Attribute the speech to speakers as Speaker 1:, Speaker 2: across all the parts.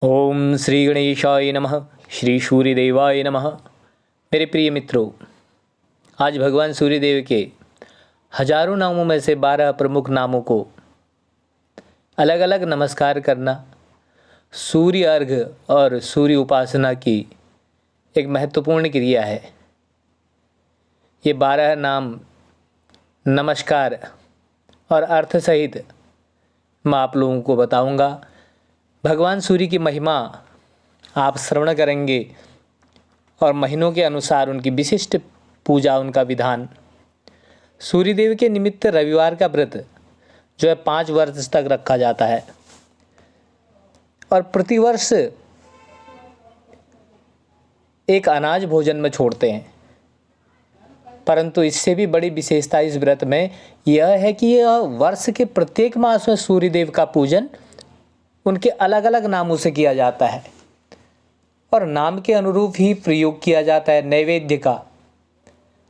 Speaker 1: ओम श्री गणेशाय नमः। श्री सूर्यदेवाय नमः। मेरे प्रिय मित्रों, आज भगवान सूर्यदेव के हजारों नामों में से 12 प्रमुख नामों को अलग अलग नमस्कार करना सूर्य अर्घ्य और सूर्य उपासना की एक महत्वपूर्ण क्रिया है। ये 12 नाम नमस्कार और अर्थ सहित मैं आप लोगों को बताऊंगा। भगवान सूर्य की महिमा आप श्रवण करेंगे और महीनों के अनुसार उनकी विशिष्ट पूजा, उनका विधान। सूर्यदेव के निमित्त रविवार का व्रत जो है 5 वर्ष तक रखा जाता है और प्रतिवर्ष एक अनाज भोजन में छोड़ते हैं। परंतु इससे भी बड़ी विशेषता इस व्रत में यह है कि यह वर्ष के प्रत्येक मास में सूर्यदेव का पूजन उनके अलग अलग नामों से किया जाता है और नाम के अनुरूप ही प्रयोग किया जाता है नैवेद्य का।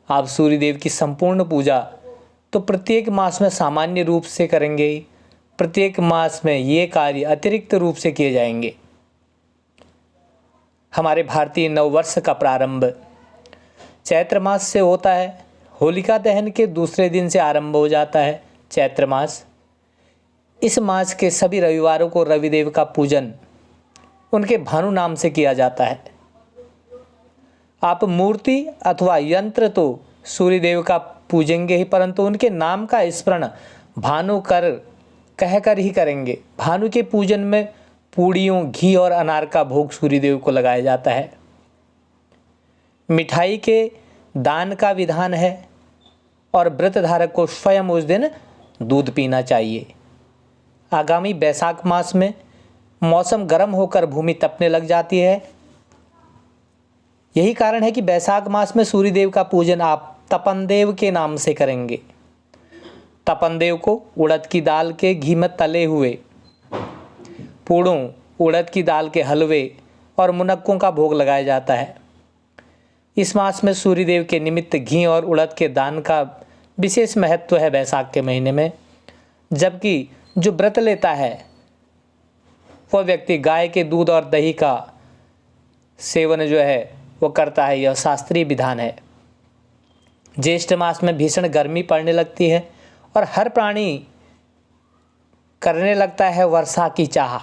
Speaker 1: आप सूर्यदेव की संपूर्ण पूजा तो प्रत्येक मास में सामान्य रूप से करेंगे ही, प्रत्येक मास में ये कार्य अतिरिक्त रूप से किए जाएंगे। हमारे भारतीय नववर्ष का प्रारंभ चैत्र मास से होता है। होलिका दहन के दूसरे दिन से आरंभ हो जाता है चैत्र मास। इस मास के सभी रविवारों को रविदेव का पूजन उनके भानु नाम से किया जाता है। आप मूर्ति अथवा यंत्र तो सूर्यदेव का पूजेंगे ही, परंतु उनके नाम का स्मरण भानु कहकर ही करेंगे। भानु के पूजन में पूड़ियों, घी और अनार का भोग सूर्यदेव को लगाया जाता है। मिठाई के दान का विधान है और व्रत धारक को स्वयं उस दिन दूध पीना चाहिए। आगामी बैसाख मास में मौसम गर्म होकर भूमि तपने लग जाती है। यही कारण है कि बैसाख मास में सूर्यदेव का पूजन आप तपनदेव के नाम से करेंगे। तपनदेव को उड़द की दाल के घी में तले हुए पूड़ों, उड़द की दाल के हलवे और मुनक्कों का भोग लगाया जाता है। इस मास में सूर्यदेव के निमित्त घी और उड़द के दान का विशेष महत्व है बैसाख के महीने में। जबकि जो व्रत लेता है वह व्यक्ति गाय के दूध और दही का सेवन जो है वो करता है। यह शास्त्रीय विधान है। ज्येष्ठ मास में भीषण गर्मी पड़ने लगती है और हर प्राणी करने लगता है वर्षा की चाह,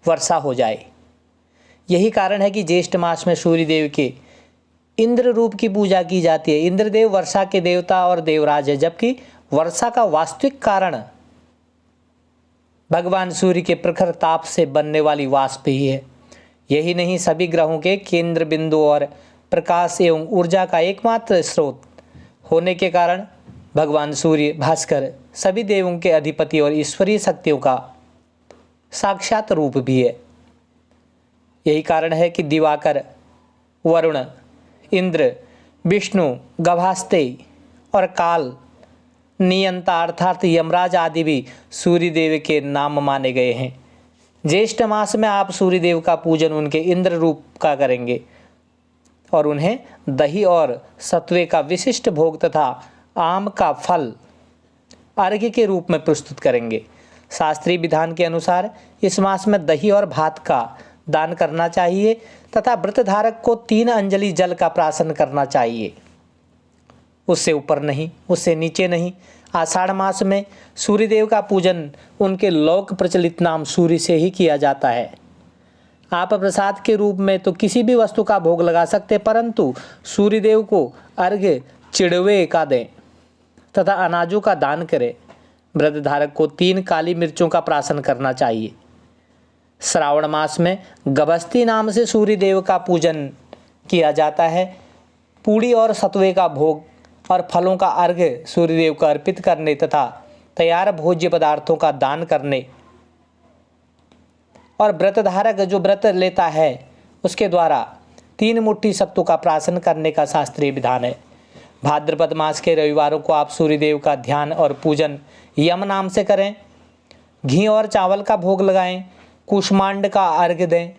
Speaker 1: वर्षा हो जाए। यही कारण है कि ज्येष्ठ मास में सूर्यदेव के इंद्र रूप की पूजा की जाती है। इंद्रदेव वर्षा के देवता और देवराज है, जबकि वर्षा का वास्तविक कारण भगवान सूर्य के प्रखर ताप से बनने वाली वाष्प ही है। यही नहीं, सभी ग्रहों के केंद्र बिंदु और प्रकाश एवं ऊर्जा का एकमात्र स्रोत होने के कारण भगवान सूर्य भास्कर सभी देवों के अधिपति और ईश्वरीय शक्तियों का साक्षात रूप भी है। यही कारण है कि दिवाकर, वरुण, इंद्र, विष्णु, गभास्ते और काल, नियंता अर्थात यमराज आदि भी सूर्यदेव के नाम माने गए हैं। ज्येष्ठ मास में आप सूर्यदेव का पूजन उनके इंद्र रूप का करेंगे और उन्हें दही और सत्वे का विशिष्ट भोग तथा आम का फल अर्घ्य के रूप में प्रस्तुत करेंगे। शास्त्रीय विधान के अनुसार इस मास में दही और भात का दान करना चाहिए तथा व्रतधारक को 3 अंजलि जल का प्राशन करना चाहिए। उससे ऊपर नहीं, उससे नीचे नहीं। आषाढ़ मास में सूर्यदेव का पूजन उनके लोक प्रचलित नाम सूर्य से ही किया जाता है। आप प्रसाद के रूप में तो किसी भी वस्तु का भोग लगा सकते, परंतु सूर्यदेव को अर्घ्य चिड़वे का दें तथा अनाजों का दान करें। व्रतधारक को 3 काली मिर्चों का प्राशन करना चाहिए। श्रावण मास में गभस्ती नाम से सूर्यदेव का पूजन किया जाता है। पूड़ी और सत्वे का भोग और फलों का अर्घ्य सूर्यदेव को अर्पित करने तथा तैयार भोज्य पदार्थों का दान करने और व्रतधारक जो व्रत लेता है उसके द्वारा 3 मुट्ठी सत्तू का प्राशन करने का शास्त्रीय विधान है। भाद्रपद मास के रविवारों को आप सूर्यदेव का ध्यान और पूजन यम नाम से करें। घी और चावल का भोग लगाएं, कुष्मांड का अर्घ्य दें,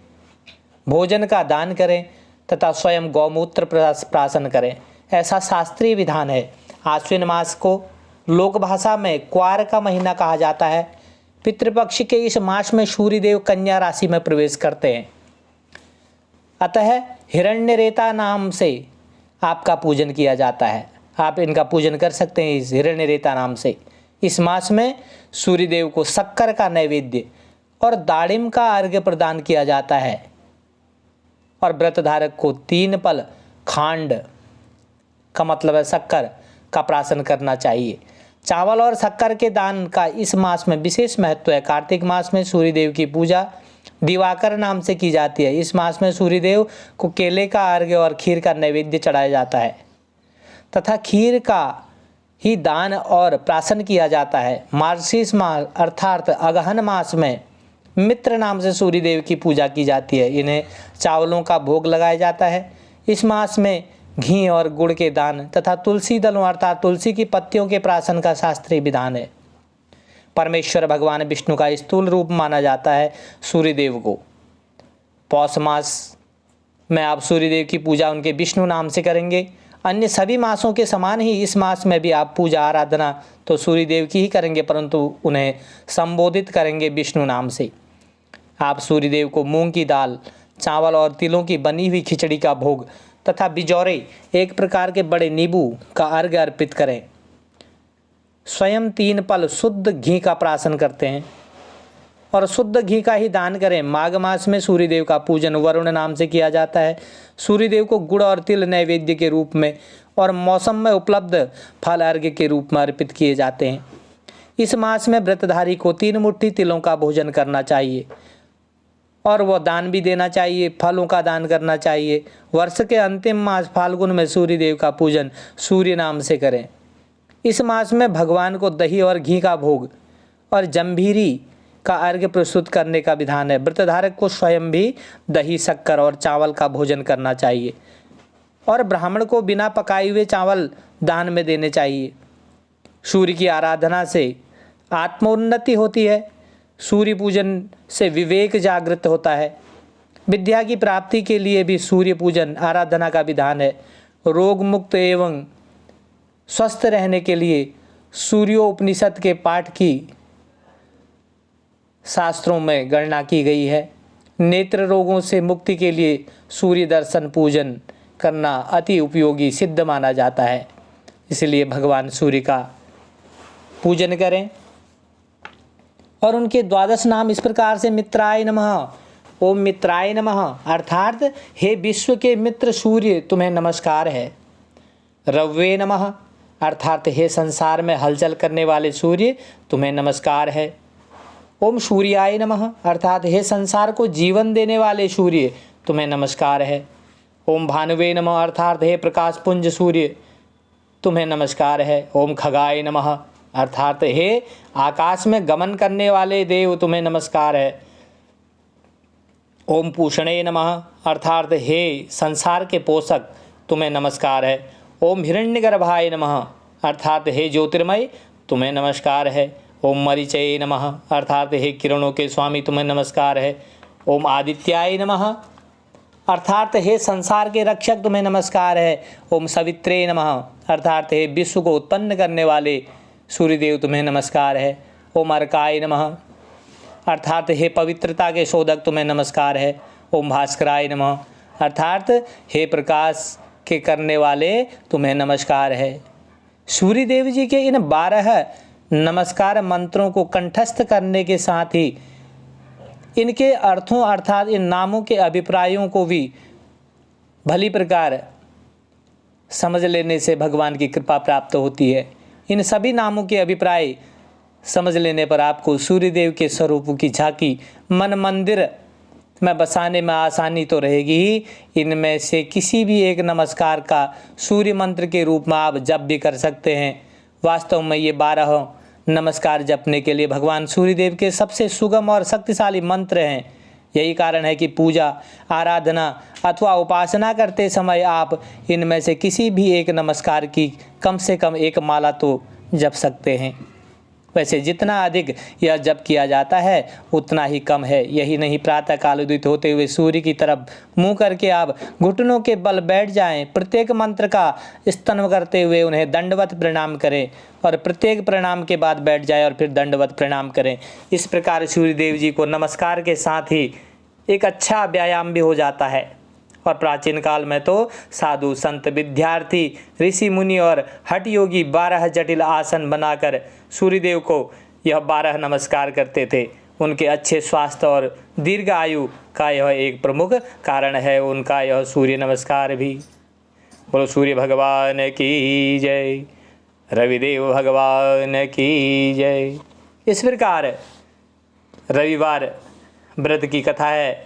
Speaker 1: भोजन का दान करें तथा स्वयं गौमूत्र प्राशन करें। ऐसा शास्त्रीय विधान है। आश्विन मास को लोक भाषा में क्वार का महीना कहा जाता है। पितृपक्ष के इस मास में सूर्यदेव कन्या राशि में प्रवेश करते हैं। अतः हिरण्यरेता नाम से आपका पूजन किया जाता है। आप इनका पूजन कर सकते हैं इस हिरण्यरेता नाम से। इस मास में सूर्यदेव को शक्कर का नैवेद्य और दाड़िम का अर्घ्य प्रदान किया जाता है और व्रतधारक को 3 पल खांड का मतलब है शक्कर का प्राशन करना चाहिए। चावल और शक्कर के दान का इस मास में विशेष महत्व है। कार्तिक मास में सूर्यदेव की पूजा दिवाकर नाम से की जाती है। इस मास में सूर्यदेव को केले का अर्घ्य और खीर का नैवेद्य चढ़ाया जाता है तथा खीर का ही दान और प्राशन किया जाता है। मार्गशीर्ष मास अर्थात अगहन मास में मित्र नाम से सूर्यदेव की पूजा की जाती है। इन्हें चावलों का भोग लगाया जाता है। इस मास में घी और गुड़ के दान तथा तुलसी दलों अर्थात तुलसी की पत्तियों के प्राशन का शास्त्रीय विधान है। परमेश्वर भगवान विष्णु का स्थूल रूप माना जाता है सूर्यदेव को। पौष मास में आप सूर्यदेव की पूजा उनके विष्णु नाम से करेंगे। अन्य सभी मासों के समान ही इस मास में भी आप पूजा आराधना तो सूर्यदेव की ही करेंगे, परंतु उन्हें संबोधित करेंगे विष्णु नाम से। आप सूर्यदेव को मूंग की दाल, चावल और तिलों की बनी हुई खिचड़ी का भोग तथा बिजौरे एक प्रकार के बड़े नींबू का अर्घ्य अर्पित करें। स्वयं 3 पल शुद्ध घी का प्राशन करते हैं और शुद्ध घी का ही दान करें। माघ मास में सूर्यदेव का पूजन वरुण नाम से किया जाता है। सूर्यदेव को गुड़ और तिल नैवेद्य के रूप में और मौसम में उपलब्ध फल अर्घ्य के रूप में अर्पित किए जाते हैं। इस मास में व्रतधारी को 3 मुट्ठी तिलों का भोजन करना चाहिए और वह दान भी देना चाहिए, फलों का दान करना चाहिए। वर्ष के अंतिम मास फाल्गुन में सूर्यदेव का पूजन सूर्य नाम से करें। इस मास में भगवान को दही और घी का भोग और जंभीरी का अर्घ्य प्रस्तुत करने का विधान है। व्रतधारक को स्वयं भी दही, शक्कर और चावल का भोजन करना चाहिए और ब्राह्मण को बिना पकाए हुए चावल दान में देने चाहिए। सूर्य की आराधना से आत्मोन्नति होती है। सूर्य पूजन से विवेक जागृत होता है। विद्या की प्राप्ति के लिए भी सूर्य पूजन आराधना का विधान है। रोग मुक्त एवं स्वस्थ रहने के लिए सूर्योपनिषद के पाठ की शास्त्रों में गणना की गई है। नेत्र रोगों से मुक्ति के लिए सूर्य दर्शन पूजन करना अति उपयोगी सिद्ध माना जाता है। इसलिए भगवान सूर्य का पूजन करें। और उनके 12 नाम इस प्रकार से मित्राय नमः, ओम मित्राय नमः अर्थात हे विश्व के मित्र सूर्य तुम्हें नमस्कार है। रव्ये नमः अर्थात हे संसार में हलचल करने वाले सूर्य तुम्हें नमस्कार है। ओम सूर्याय नमः अर्थात हे संसार को जीवन देने वाले सूर्य तुम्हें नमस्कार है। ओम भानुवे नमः अर्थात हे प्रकाश पुंज सूर्य तुम्हें नमस्कार है। ओम खगाय नमः अर्थात हे आकाश में गमन करने वाले देव तुम्हें नमस्कार है। ओम पूषणे नमः अर्थात हे संसार के पोषक तुम्हें नमस्कार है। ओम हिरण्यगर्भाय नमः अर्थात हे ज्योतिर्मय तुम्हें नमस्कार है। ओम मरीचये नमः अर्थात हे किरणों के स्वामी तुम्हें नमस्कार है। ओम आदित्याय नमः अर्थात हे संसार के रक्षक तुम्हें नमस्कार है। ओम सवित्रे नमः अर्थात हे विश्व को उत्पन्न करने वाले सूर्यदेव तुम्हें नमस्कार है। ओम अर्काय नमः अर्थात हे पवित्रता के शोधक तुम्हें नमस्कार है। ओम भास्कराय नमः अर्थात हे प्रकाश के करने वाले तुम्हें नमस्कार है। सूर्यदेव जी के इन 12 नमस्कार मंत्रों को कंठस्थ करने के साथ ही इनके अर्थों अर्थात इन नामों के अभिप्रायों को भी भली प्रकार समझ लेने से भगवान की कृपा प्राप्त होती है। इन सभी नामों के अभिप्राय समझ लेने पर आपको सूर्यदेव के स्वरूपों की झांकी मन मंदिर में बसाने में आसानी तो रहेगी ही। इनमें से किसी भी एक नमस्कार का सूर्य मंत्र के रूप में आप जप भी कर सकते हैं। वास्तव में ये 12 नमस्कार जपने के लिए भगवान सूर्यदेव के सबसे सुगम और शक्तिशाली मंत्र हैं। यही कारण है कि पूजा, आराधना अथवा उपासना करते समय आप इनमें से किसी भी एक नमस्कार की कम से कम एक माला तो जप सकते हैं। वैसे जितना अधिक यह जप किया जाता है उतना ही कम है। यही नहीं, प्रातः काल उदित होते हुए सूर्य की तरफ मुंह करके आप घुटनों के बल बैठ जाएं। प्रत्येक मंत्र का स्तवन करते हुए उन्हें दंडवत प्रणाम करें और प्रत्येक प्रणाम के बाद बैठ जाए और फिर दंडवत प्रणाम करें। इस प्रकार सूर्य देव जी को नमस्कार के साथ ही एक अच्छा व्यायाम भी हो जाता है। और प्राचीन काल में तो साधु संत विद्यार्थी ऋषि मुनि और हठ योगी 12 जटिल आसन बनाकर सूर्यदेव को यह 12 नमस्कार करते थे। उनके अच्छे स्वास्थ्य और दीर्घ आयु का यह एक प्रमुख कारण है, उनका यह सूर्य नमस्कार भी। बोलो सूर्य भगवान की जय, रविदेव भगवान की जय। इस प्रकार रविवार व्रत की कथा है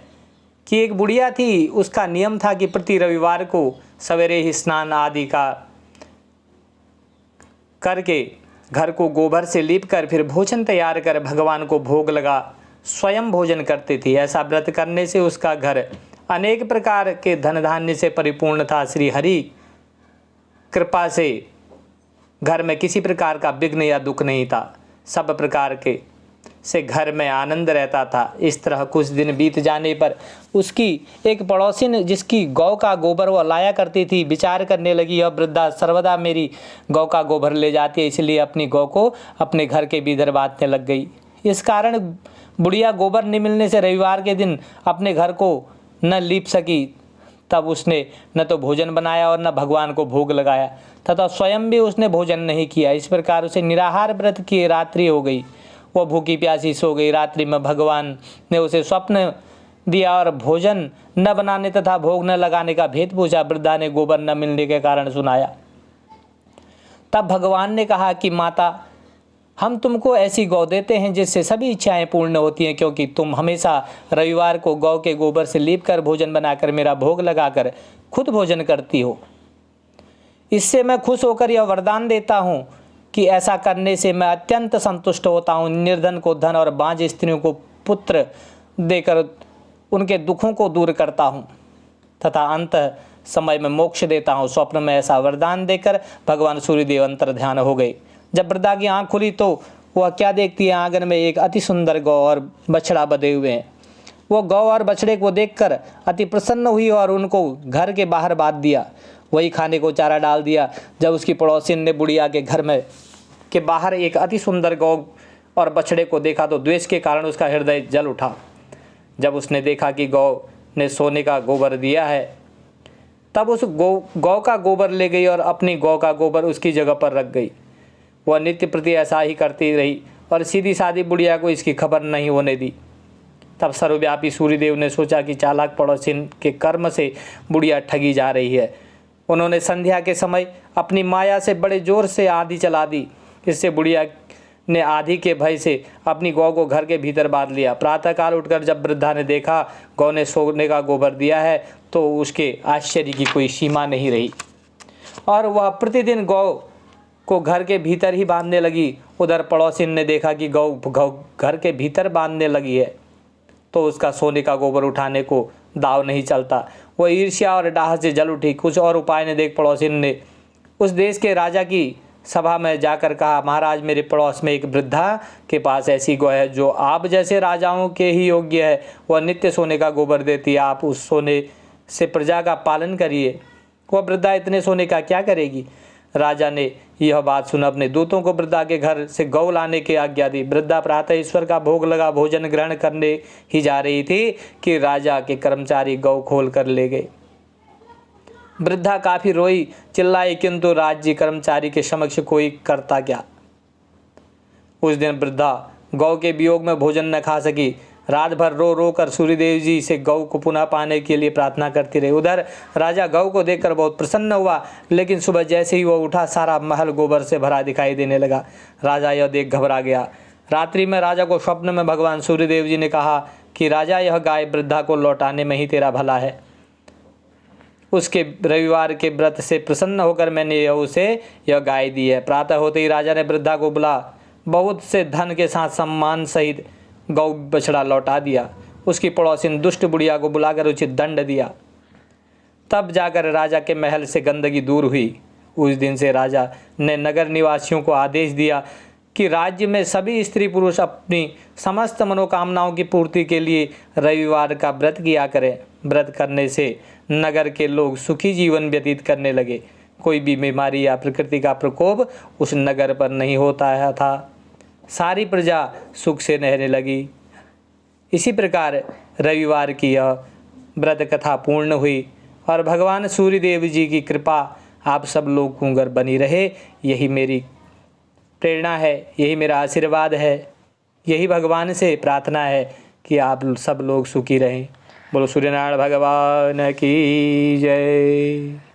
Speaker 1: कि एक बुढ़िया थी, उसका नियम था कि प्रति रविवार को सवेरे ही स्नान आदि का करके घर को गोबर से लीप कर फिर भोजन तैयार कर भगवान को भोग लगा स्वयं भोजन करती थी। ऐसा व्रत करने से उसका घर अनेक प्रकार के धन धान्य से परिपूर्ण था। श्री हरि कृपा से घर में किसी प्रकार का विघ्न या दुख नहीं था, सब प्रकार के से घर में आनंद रहता था। इस तरह कुछ दिन बीत जाने पर उसकी एक पड़ोसिन जिसकी गौ का गोबर वह लाया करती थी विचार करने लगी, यह वृद्धा सर्वदा मेरी गौ का गोबर ले जाती है, इसलिए अपनी गौ को अपने घर के भीतर बांधने लग गई। इस कारण बुढ़िया गोबर न मिलने से रविवार के दिन अपने घर को न लीप सकी। तब उसने न तो भोजन बनाया और न भगवान को भोग लगाया तथा स्वयं भी उसने भोजन नहीं किया। इस प्रकार उसे निराहार व्रत की रात्रि हो गई। वह भूखी प्यासी सो गई। रात्रि में भगवान ने उसे स्वप्न दिया और भोजन न बनाने तथा भोग न लगाने का भेद पूछा। वृद्धा ने गोबर न मिलने के कारण सुनाया। तब भगवान ने कहा कि माता, हम तुमको ऐसी गौ देते हैं जिससे सभी इच्छाएं पूर्ण होती हैं, क्योंकि तुम हमेशा रविवार को गौ के गोबर से लीप कर भोजन बनाकर मेरा भोग लगाकर खुद भोजन करती हो। इससे मैं खुश होकर यह वरदान देता हूँ कि ऐसा करने से मैं अत्यंत संतुष्ट होता हूँ। निर्धन को धन और बांझ स्त्रियों को पुत्र देकर उनके दुखों को दूर करता हूँ तथा अंत समय में मोक्ष देता हूँ। स्वप्न में ऐसा वरदान देकर भगवान सूर्यदेव अंतर ध्यान हो गए। जब वृद्धा की आँख खुली तो वह क्या देखती है, आंगन में एक अति सुंदर गौ और बछड़ा बंधे हुए हैं। वो गौ और बछड़े को देखकर अति प्रसन्न हुई और उनको घर के बाहर बांध दिया। वही खाने को चारा डाल दिया। जब उसकी पड़ोसिन ने बुढ़िया के घर में के बाहर एक अति सुंदर गौ और बछड़े को देखा तो द्वेष के कारण उसका हृदय जल उठा। जब उसने देखा कि गौ ने सोने का गोबर दिया है, तब उस गौ का गोबर ले गई और अपनी गौ का गोबर उसकी जगह पर रख गई। वह नित्य प्रति ऐसा ही करती रही और सीधी सादी बुढ़िया को इसकी खबर नहीं होने दी। तब सर्वव्यापी सूर्यदेव ने सोचा कि चालाक पड़ोसिन के कर्म से बुढ़िया ठगी जा रही है। उन्होंने संध्या के समय अपनी माया से बड़े जोर से आंधी चला दी। इससे बुढ़िया ने आंधी के भय से अपनी गौ को घर के भीतर बांध लिया। प्रातःकाल उठकर जब वृद्धा ने देखा गौ ने सोने का गोबर दिया है तो उसके आश्चर्य की कोई सीमा नहीं रही और वह प्रतिदिन गौ को घर के भीतर ही बांधने लगी। उधर पड़ोसिन ने देखा कि गौ घर के भीतर बांधने लगी है तो उसका सोने का गोबर उठाने को दाव नहीं चलता। वह ईर्ष्या और डाह से जल उठी। कुछ और उपाय ने देख पड़ोसिन ने उस देश के राजा की सभा में जाकर कहा, महाराज, मेरे पड़ोस में एक वृद्धा के पास ऐसी गौ है जो आप जैसे राजाओं के ही योग्य है। वह नित्य सोने का गोबर देती है। आप उस सोने से प्रजा का पालन करिए। वह वृद्धा इतने सोने का क्या करेगी। राजा ने यह बात सुन अपने दूतों को वृद्धा के घर से गौ लाने की आज्ञा दी। वृद्धा प्रातः ईश्वर का भोग लगा भोजन ग्रहण करने ही जा रही थी कि राजा के कर्मचारी गौ खोल कर ले गए। वृद्धा काफी रोई चिल्लाई, किंतु राज्य कर्मचारी के समक्ष कोई करता क्या। उस दिन वृद्धा गौ के वियोग में भोजन न खा सकी। रात भर रो रो कर सूर्यदेव जी से गौ को पुनः पाने के लिए प्रार्थना करती रही। उधर राजा गौ को देखकर बहुत प्रसन्न हुआ, लेकिन सुबह जैसे ही वह उठा सारा महल गोबर से भरा दिखाई देने लगा। राजा यह देख घबरा गया। रात्रि में राजा को स्वप्न में भगवान सूर्यदेव जी ने कहा कि राजा, यह गाय वृद्धा को लौटाने में ही तेरा भला है। उसके रविवार के व्रत से प्रसन्न होकर मैंने उसे यह गाय दी है। प्रातः होते ही राजा ने वृद्धा को बुला बहुत से धन के साथ सम्मान सहित गौ बछड़ा लौटा दिया। उसकी पड़ोसिन दुष्ट बुढ़िया को बुलाकर उचित दंड दिया। तब जाकर राजा के महल से गंदगी दूर हुई। उस दिन से राजा ने नगर निवासियों को आदेश दिया कि राज्य में सभी स्त्री पुरुष अपनी समस्त मनोकामनाओं की पूर्ति के लिए रविवार का व्रत किया करें। व्रत करने से नगर के लोग सुखी जीवन व्यतीत करने लगे। कोई भी बीमारी या प्रकृति का प्रकोप उस नगर पर नहीं होता था। सारी प्रजा सुख से रहने लगी। इसी प्रकार रविवार की यह व्रत कथा पूर्ण हुई और भगवान सूर्यदेव जी की कृपा आप सब लोगों पर बनी रहे। यही मेरी प्रेरणा है, यही मेरा आशीर्वाद है, यही भगवान से प्रार्थना है कि आप सब लोग सुखी रहें। बोलो सूर्यनारायण भगवान की जय।